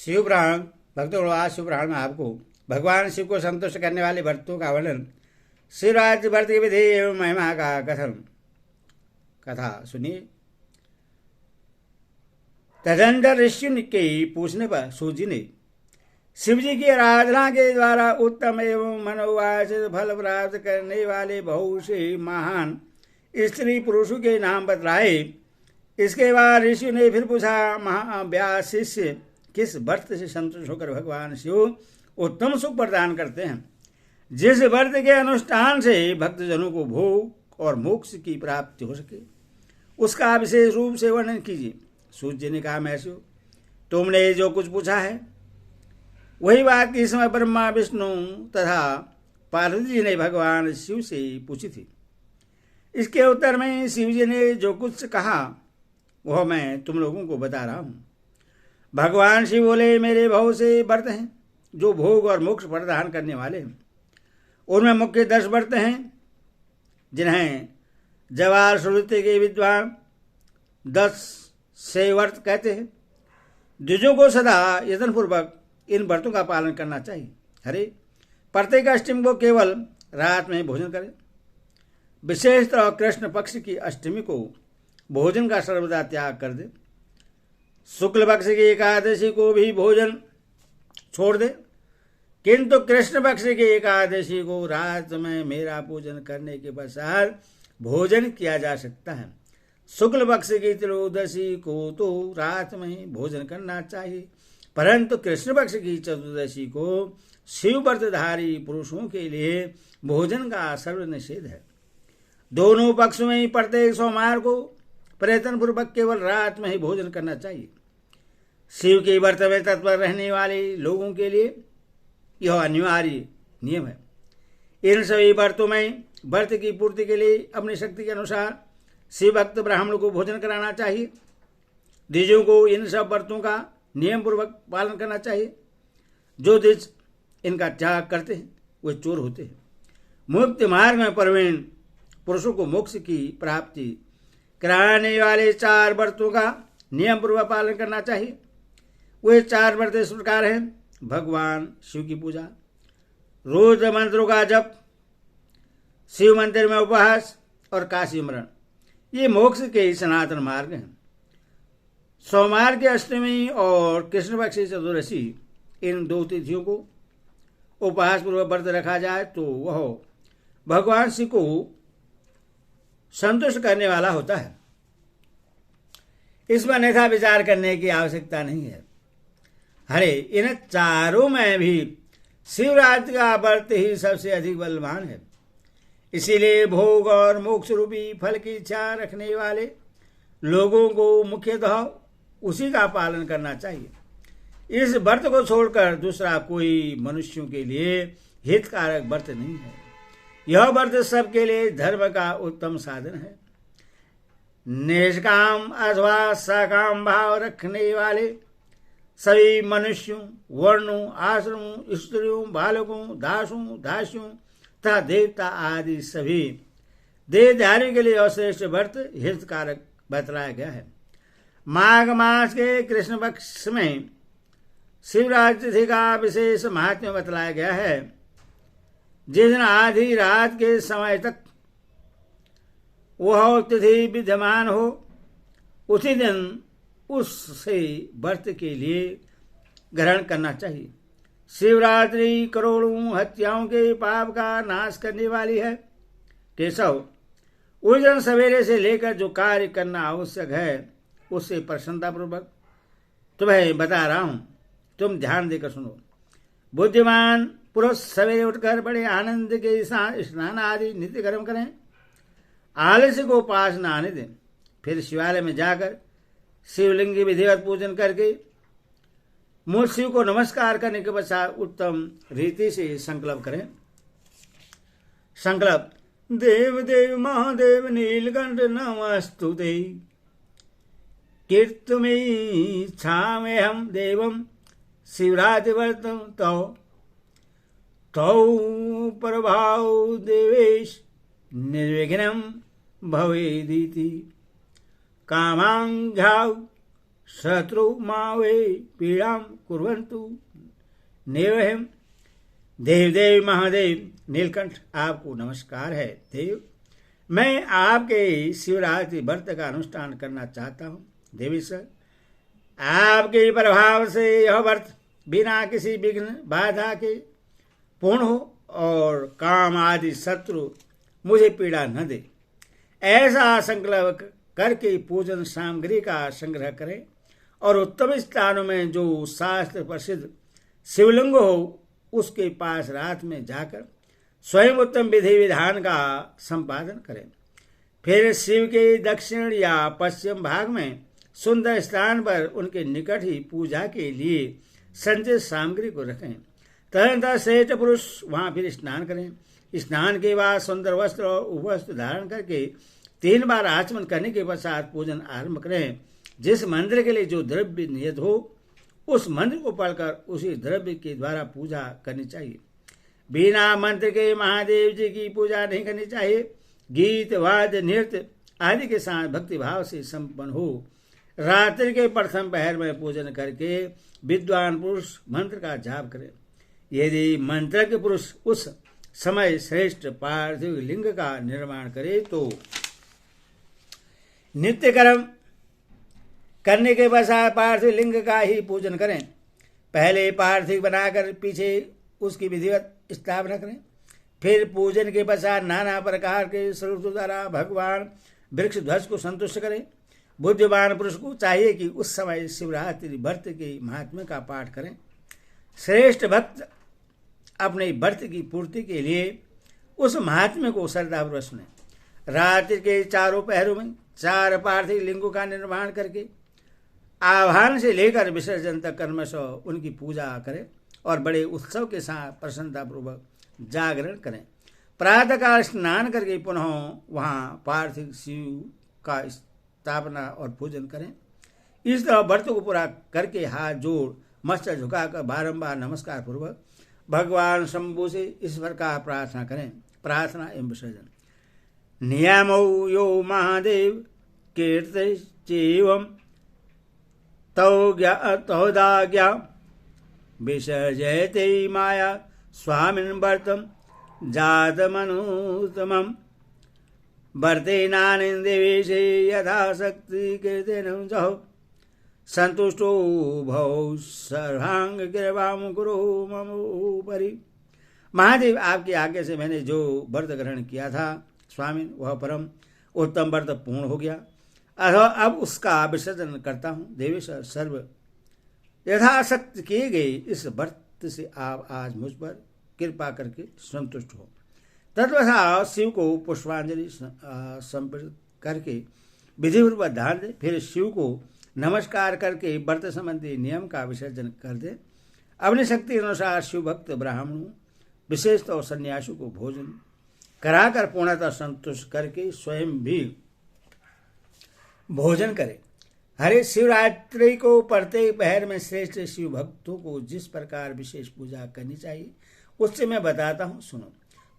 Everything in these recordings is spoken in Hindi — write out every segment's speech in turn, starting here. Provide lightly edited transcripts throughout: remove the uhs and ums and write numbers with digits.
शिवपुराण भक्तों, आज शिवपुराण में आपको भगवान शिव को संतुष्ट करने वाले व्रतों का वर्णन, शिवरात्रि व्रत की विधि एवं महिमा का कथन कथा सुनिए। तदनंतर ऋषि के पूछने पर सूत जी ने शिव जी की आराधना के द्वारा उत्तम एवं मनोवांछित फल प्राप्त करने वाले बहुत से महान स्त्री पुरुषों के नाम बतलाए। इसके बाद ऋषि ने फिर पूछा, महाव्यास शिष्य किस व्रत से संतुष्ट होकर भगवान शिव उत्तम सुख प्रदान करते हैं, जिस व्रत के अनुष्ठान से भक्तजनों को भोग और मोक्ष की प्राप्ति हो सके, उसका विशेष रूप से वर्णन कीजिए। सूत जी ने कहा, महर्षि तुमने जो कुछ पूछा है वही बात इस समय ब्रह्मा विष्णु तथा पार्वती जी ने भगवान शिव से पूछी थी। इसके उत्तर में शिव जी ने जो कुछ कहा वह मैं तुम लोगों को बता रहा हूँ। भगवान शिव बोले, मेरे बहुत से व्रत हैं जो भोग और मोक्ष प्रदान करने वाले हैं। उनमें मुख्य 10 व्रत हैं जिन्हें जवार श्रुति के विद्वान 10 से व्रत कहते हैं। द्विजों को सदा यत्नपूर्वक इन व्रतों का पालन करना चाहिए। हरे प्रत्येक अष्टमी को केवल रात में भोजन करें। विशेषतः कृष्ण पक्ष की अष्टमी को भोजन का सर्वदा त्याग कर दे। शुक्ल पक्ष की एकादशी को भी भोजन छोड़ दे, किंतु कृष्ण पक्ष की एकादशी को रात में मेरा पूजन करने के पश्चात भोजन किया जा सकता है। शुक्ल पक्ष की त्रयोदशी को तो रात में भोजन करना चाहिए, परंतु कृष्ण पक्ष की चतुर्दशी को शिव व्रतधारी पुरुषों के लिए भोजन का सर्व निषेध है। दोनों पक्षों में प्रत्येक सोमवार को प्रयत्न पूर्वक केवल रात में ही भोजन करना चाहिए। शिव के व्रत में तत्पर रहने वाले लोगों के लिए यह अनिवार्य नियम है। इन सभी व्रतों में व्रत की पूर्ति के लिए अपनी शक्ति के अनुसार शिव भक्त ब्राह्मणों को भोजन कराना चाहिए। द्विजों को इन सब व्रतों का नियम पूर्वक पालन करना चाहिए। जो द्विज इनका त्याग करते हैं वे चोर होते हैं। मुक्त मार्ग में प्रवीण पुरुषों को मोक्ष की प्राप्ति कराने वाले 4 व्रतों का नियम पूर्वक पालन करना चाहिए। वे 4 व्रत इस प्रकार हैं: भगवान शिव की पूजा, रोज मंत्रों का जप, शिव मंदिर में उपवास और काशी स्मरण। ये मोक्ष के सनातन मार्ग हैं। सोमवार की अष्टमी और कृष्ण पक्ष की चतुर्दशी, इन 2 तिथियों को उपवास पूर्वक व्रत रखा जाए तो वह भगवान शिव को संतुष्ट करने वाला होता है। इसमें अन्यथा विचार करने की आवश्यकता नहीं है। हरे इन 4 में भी शिवरात्रि का व्रत ही सबसे अधिक बलवान है। इसीलिए भोग और मोक्ष रूपी फल की इच्छा रखने वाले लोगों को मुख्यतः उसी का पालन करना चाहिए। इस व्रत को छोड़कर दूसरा कोई मनुष्यों के लिए हितकारक व्रत नहीं है। यह व्रत सबके लिए धर्म का उत्तम साधन है। निष्काम अथवा सकाम भाव रखने वाले सभी मनुष्यों, वर्णों, आश्रमों, स्त्रियों, बालकों, दासों, दासियों तथा देवता आदि सभी देहधारियों के लिए अश्रेष्ठ व्रत हितकारक बतलाया गया है। माघ मास के कृष्ण पक्ष में शिवरात्रि तिथि का विशेष महात्म्य बतलाया गया है। जिस दिन आधी रात के समय तक वह तिथि विद्यमान हो, उसी दिन उससे व्रत के लिए ग्रहण करना चाहिए। शिवरात्रि करोड़ों हत्याओं के पाप का नाश करने वाली है। केशव, उस दिन सवेरे से लेकर जो कार्य करना आवश्यक है उससे प्रसन्नतापूर्वक तुम्हें बता रहा हूं, तुम ध्यान देकर सुनो। बुद्धिमान पुरुष सवेरे उठकर बड़े आनंद के साथ स्नान आदि नित्य कर्म करें। आलस्य को पास न आने दें। फिर शिवालय में जाकर शिवलिंग की विधिवत पूजन करके मूल शिव को नमस्कार करने के पश्चात उत्तम रीति से संकल्प करें। संकल्प: देव देव महादेव नीलकंठ नमस्तुते, कीर्तुमीच्छाम्यहं देवं शिवरात्रिव्रतं तौ प्रभाव देवेश निर्विघ्नं भवेदिति। कामांघ्राव शत्रु मावे पीड़ां कुर्वन्तु नेवहम। देव देव महादेव नीलकंठ आपको नमस्कार है। देव, मैं आपके शिवरात्रि व्रत का अनुष्ठान करना चाहता हूँ। देवेश्वर, आपके प्रभाव से यह व्रत बिना किसी विघ्न बाधा के पूर्ण हो और काम आदि शत्रु मुझे पीड़ा न दे, ऐसा संकल्प करके पूजन सामग्री का संग्रह करें और उत्तम स्थानों में जो शास्त्र प्रसिद्ध शिवलिंग हो उसके पास रात में जाकर स्वयं उत्तम विधि विधान का संपादन करें। फिर शिव के दक्षिण या पश्चिम भाग में सुंदर स्थान पर उनके निकट ही पूजा के लिए संचित सामग्री को रखें। तदनंतर श्रेष्ठ पुरुष वहां फिर स्नान करें। स्नान के बाद सुंदर वस्त्र और उपवस्त्र धारण करके 3 बार आचमन करने के पश्चात पूजन आरंभ करें। जिस मंत्र के लिए जो द्रव्य नियत हो उस मंत्र को पढ़कर उसी द्रव्य के द्वारा पूजा करनी चाहिए। बिना मंत्र के महादेव जी की पूजा नहीं करनी चाहिए। गीत वाद्य नृत्य आदि के साथ भक्ति भाव से संपन्न हो। रात्रि के प्रथम पहर में पूजन करके विद्वान पुरुष मंत्र का जाप करें। यदि मंत्रज्ञ पुरुष उस समय श्रेष्ठ पार्थिव लिंग का निर्माण करे तो नित्य कर्म करने के पश्चात पार्थिव लिंग का ही पूजन करें। पहले पार्थिव बनाकर पीछे उसकी विधिवत स्थापना करें। फिर पूजन के पश्चात नाना प्रकार के स्वरूप द्वारा भगवान वृक्ष ध्वज को संतुष्ट करें। बुद्धिमान पुरुष को चाहिए कि उस समय शिवरात्रि व्रत के महात्म्य का पाठ करें। श्रेष्ठ भक्त अपने व्रत की पूर्ति के लिए उस महात्म्य को श्रद्धापूर्वक सुने। रात्रि के चारों पहरों में 4 पार्थिव लिंगों का निर्माण करके आह्वान से लेकर विसर्जन तक कर्मशः उनकी पूजा करें और बड़े उत्सव के साथ प्रसन्नतापूर्वक जागरण करें। प्रातःकाल स्नान करके पुनः वहाँ पार्थिव शिव का स्थापना और पूजन करें। इस तरह व्रत को पूरा करके हाथ जोड़ मस्तक झुकाकर बारंबार नमस्कार पूर्वक भगवान शंभु से इस प्रकार प्रार्थना करें। प्रार्थना एवं विसर्जन। नियमो यो महादेव कीर्तिश्चैवं तौदाज्ञा विसर्जयते माया स्वामिन् व्रतं जातमनुत्तमम्। व्रतेनानिन्देशे यथाशक्ति कीर्तनं सह संतुष्टो भव सर्वांग कृपां कुरु मम उपरि। महादेव, आपकी आज्ञा से मैंने जो व्रत ग्रहण किया था स्वामी, वह परम उत्तम व्रत पूर्ण हो गया। अब उसका विसर्जन करता हूँ। देवेश्वर, सर्व यथाशक्ति किए गए इस व्रत से आप आज मुझ पर कृपा करके संतुष्ट हो। तत्वतः शिव को पुष्पांजलि समर्पित करके विधिपूर्वक धार दे। फिर शिव को नमस्कार करके व्रत संबंधी नियम का विसर्जन कर दे। अपनी शक्ति अनुसार शिव भक्त ब्राह्मणों विशेषतः सन्यासियों को भोजन कराकर पूर्णतः संतुष्ट करके स्वयं भी भोजन करे। हरे शिवरात्रि को प्रत्येक पहर में श्रेष्ठ शिव भक्तों को जिस प्रकार विशेष पूजा करनी चाहिए उससे मैं बताता हूँ, सुनो।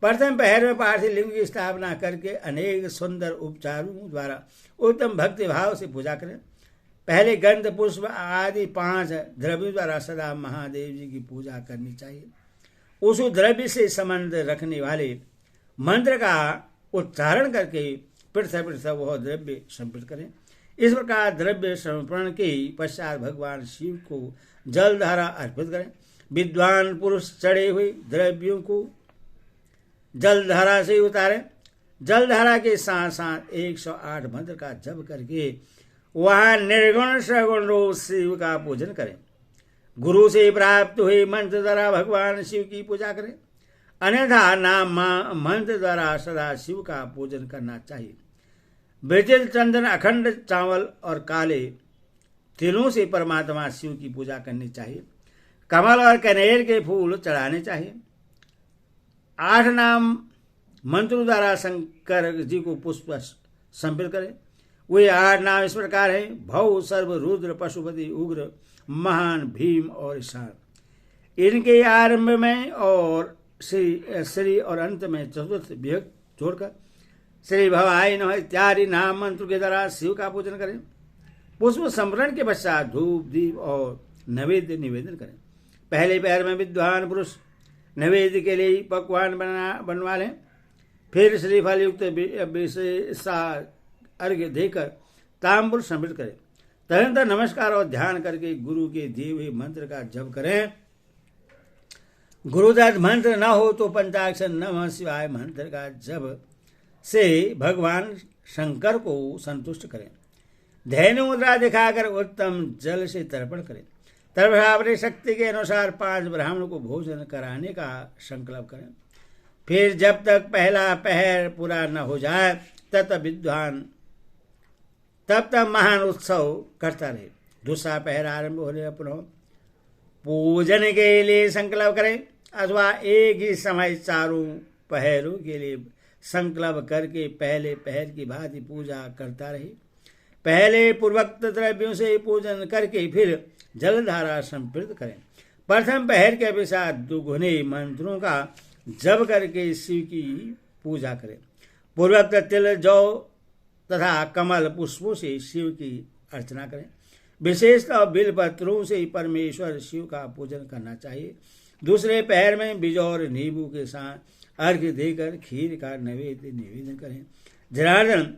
प्रथम पहर में पार्थिव लिंग की स्थापना करके अनेक सुंदर उपचारों द्वारा उत्तम भक्ति भाव से पूजा करें। पहले गंध पुष्प आदि 5 द्रव्यों द्वारा सदा महादेव जी की पूजा करनी चाहिए। उस द्रव्य से संबंध रखने वाले मंत्र का उच्चारण करके पृथक पृथक वह द्रव्य समर्पित करें। इस प्रकार द्रव्य समर्पण के पश्चात भगवान शिव को जलधारा अर्पित करें। विद्वान पुरुष चढ़े हुए द्रव्यों को जलधारा से उतारें। जलधारा के साथ साथ 108 मंत्र का जप करके वहां निर्गुण सगुण रूप शिव का पूजन करें। गुरु से प्राप्त हुए मंत्र द्वारा भगवान शिव की पूजा करें, अन्यथा नाम मंत्र द्वारा सदा शिव का पूजन करना चाहिए। विजित चंदन, अखंड चावल और काले तिलों से परमात्मा शिव की पूजा करनी चाहिए। कमल और कनेर के फूल चढ़ाने चाहिए। 8 नाम मंत्रों द्वारा शंकर जी को पुष्प समर्पित करें। वे 8 नाम इस प्रकार हैं: भव, सर्व, रुद्र, पशुपति, उग्र, महान, भीम और ईशान। इनके आरंभ में और श्री और अंत में चतुर्थ विभक्त जोड़कर श्री भवाय नमः इत्यादि नाम मंत्र के द्वारा शिव का पूजन करें। पुष्प समरण के पश्चात धूप दीप और नैवेद्य निवेदन करें। पहले पहर में विद्वान पुरुष नैवेद्य के लिए पकवान बनवा लें। फिर श्रीफल युक्त विशेषा अर्घ्य देकर तांबूल समृद्ध करें। तदनंतर नमस्कार और ध्यान करके गुरु के दिए हुए मंत्र का जप करें। गुरुदत्त मंत्र न हो तो पंचाक्षर नमः शिवाय मंत्र का जप से भगवान शंकर को संतुष्ट करें। धैर्य मुद्रा दिखाकर उत्तम जल से तर्पण करें। तब अपनी शक्ति के अनुसार 5 ब्राह्मणों को भोजन कराने का संकल्प करें। फिर जब तक पहला पहर पूरा न हो जाए तब तक महान उत्सव करता रहे। दूसरा पहर आरंभ होने पुनः पूजन के लिए संकल्प करें अथवा एक ही समय चारों पहरों के लिए संकल्प करके पहले पहर की भांति पूजा करता रहे। पहले पूर्वोक्त द्रव्यों से पूजन करके फिर जलधारा संपृक्त करें। प्रथम पहर के अनुसार दुगुने मंत्रों का जप करके शिव की पूजा करें। पूर्वोक्त तिल जौ तथा कमल पुष्पों से शिव की अर्चना करें। विशेषतः बिलपत्रों से परमेश्वर शिव का पूजन करना चाहिए। दूसरे पहर में बिजौर नींबू के साथ अर्घ्य देकर खीर का नैवेद्य निवेदन करें। जनार्दन,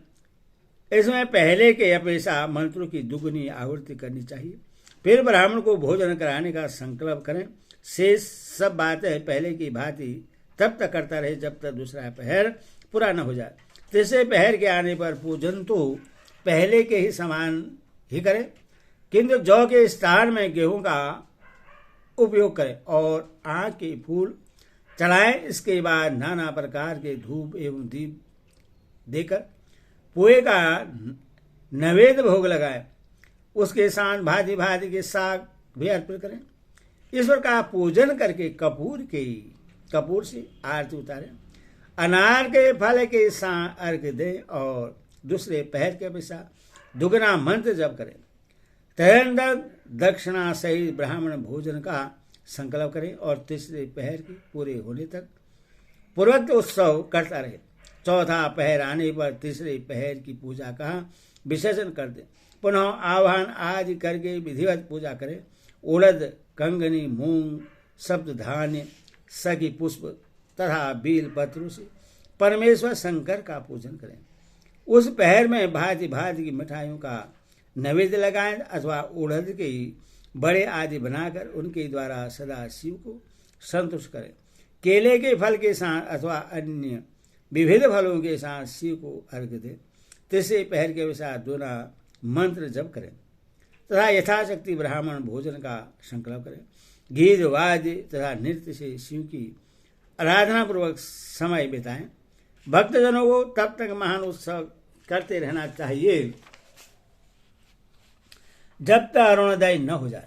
इसमें पहले के अपेक्षा मंत्रों की दुगुनी आवृत्ति करनी चाहिए। फिर ब्राह्मण को भोजन कराने का संकल्प करें। शेष सब बातें पहले की भांति तब तक करता रहे जब तक दूसरा पहर पूरा न हो जाए। तीसरे पहर के आने पर पूजन तो पहले के ही समान ही करें, किंतु जौ के स्थान में गेहूं का उपयोग करें और आँख के फूल चढ़ाएं। इसके बाद नाना प्रकार के धूप एवं दीप देकर पोहे का नैवेद्य भोग लगाएं। उसके साथ भांति भांति के साग भी अर्पित करें। ईश्वर का पूजन करके कपूर से आरती उतारें। अनार के फल के साथ अर्घ्य दें और दूसरे पहर के अपेक्षा दुगना मंत्र जप करें। तदनंतर दक्षिणा सहित ब्राह्मण भोजन का संकल्प करें और तीसरे पहर के पूरे होने तक पूर्वोक्त उत्सव करता रहे। चौथा पहर आने पर तीसरे पहर की पूजा का विसर्जन कर दें। पुनः आह्वान आदि करके विधिवत पूजा करें। उड़द, कंगनी, मूंग, सप्त धान्य, सखी पुष्प तथा बील पत्रों से परमेश्वर शंकर का पूजन करें। उस पहर में भांति भांति की मिठाइयों का नैवेद्य लगाएं अथवा उड़द के बड़े आदि बनाकर उनके द्वारा सदा शिव को संतुष्ट करें। केले के फल के साथ अथवा अन्य विविध फलों के साथ शिव को अर्घ्य दें। तीसरे पहर के अनुसार दोना मंत्र जप करें तथा यथाशक्ति ब्राह्मण भोजन का संकल्प करें। गीत वाद्य तथा नृत्य से शिव की आराधना पूर्वक समय बिताएं। भक्तजनों को तब तक महान उत्सव करते रहना चाहिए जब तक अरुणोदय न हो जाए।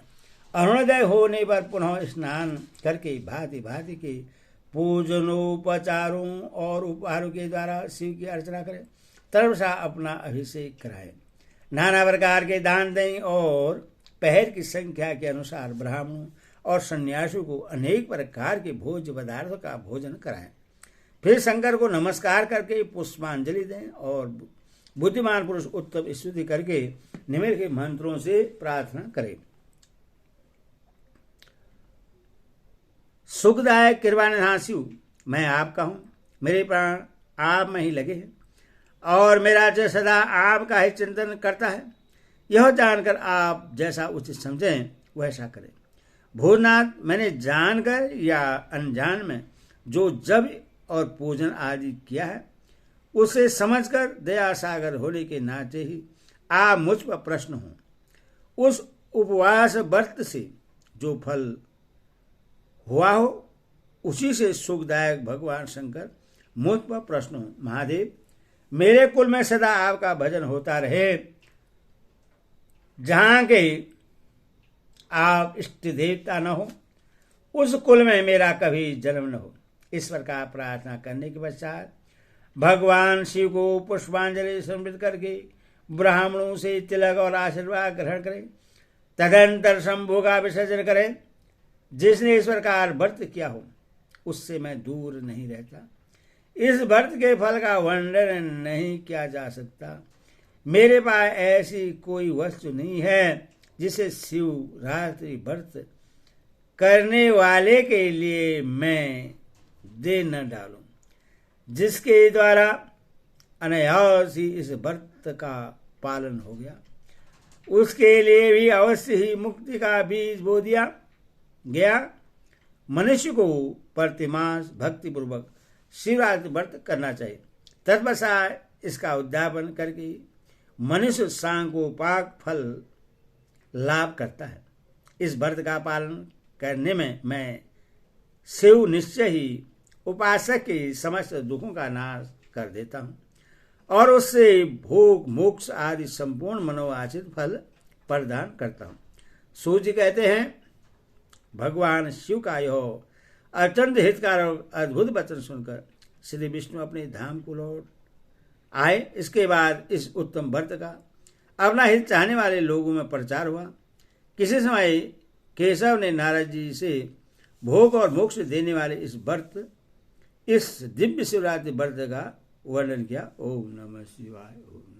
अरुणोदय होने पर पुनः स्नान करके भांति भांति के पूजनोपचारों और उपहारों के द्वारा शिव की अर्चना करें। तर्पसा अपना अभिषेक कराएं। नाना प्रकार के दान दें और पहर की संख्या के अनुसार ब्राह्मणों और सन्यासियों को अनेक प्रकार के भोज्य पदार्थों का भोजन कराएं। फिर शंकर को नमस्कार करके पुष्पांजलि दें और बुद्धिमान पुरुष उत्तम स्तुति करके निम्न के मंत्रों से प्रार्थना करें। सुखदायक कृपानिधान शिव, मैं आपका हूँ, मेरे प्राण आप में ही लगे हैं और मेरा जो सदा आपका ही चिंतन करता है। यह जानकर आप जैसा उचित समझें वैसा करें। भोजनाथ, मैंने जानकर या अनजान में जो जब और पूजन आदि किया है उसे समझकर दया सागर होने के नाते ही आप मुझ पर प्रश्न हो। उस उपवास व्रत से जो फल हुआ हो उसी से सुखदायक भगवान शंकर मुझ पर प्रश्न हो। महादेव, मेरे कुल में सदा आपका भजन होता रहे, जहां के आप इष्ट देवता न हो उस कुल में मेरा कभी जन्म न हो। ईश्वर का प्रार्थना करने के पश्चात भगवान शिव को पुष्पांजलि समर्पित करके ब्राह्मणों से तिलक और आशीर्वाद ग्रहण करें। तदंतर शंभु का विसर्जन करें। जिसने इस प्रकार व्रत किया हो उससे मैं दूर नहीं रहता। इस व्रत के फल का वर्णन नहीं किया जा सकता। मेरे पास ऐसी कोई वस्तु नहीं है जिसे शिवरात्रि व्रत करने वाले के लिए मैं दे न डालूं, जिसके द्वारा अनायास ही इस व्रत का पालन हो गया, उसके लिए भी अवश्य ही मुक्ति का बीज बो दिया गया। मनुष्य को प्रतिमास भक्ति पूर्वक शिवरात्रि व्रत करना चाहिए। तत्पश्चात इसका उद्यापन करके मनुष्य सांगोपाक फल लाभ करता है। इस व्रत का पालन करने में मैं शिव निश्चय ही उपासक के समस्त दुखों का नाश कर देता हूँ और उससे भोग मोक्ष आदि संपूर्ण मनोवांछित फल प्रदान करता हूँ। सूर्य कहते हैं, भगवान शिव का यह अत्यंत हितकारक अद्भुत वचन सुनकर श्री विष्णु अपने धाम को लौट आए। इसके बाद इस उत्तम व्रत का अपना हित चाहने वाले लोगों में प्रचार हुआ। किसी समय केशव ने नारद जी से भोग और मोक्ष देने वाले इस दिव्य शिवरात्रि व्रत का वर्णन किया। ओम नमः शिवाय। ओम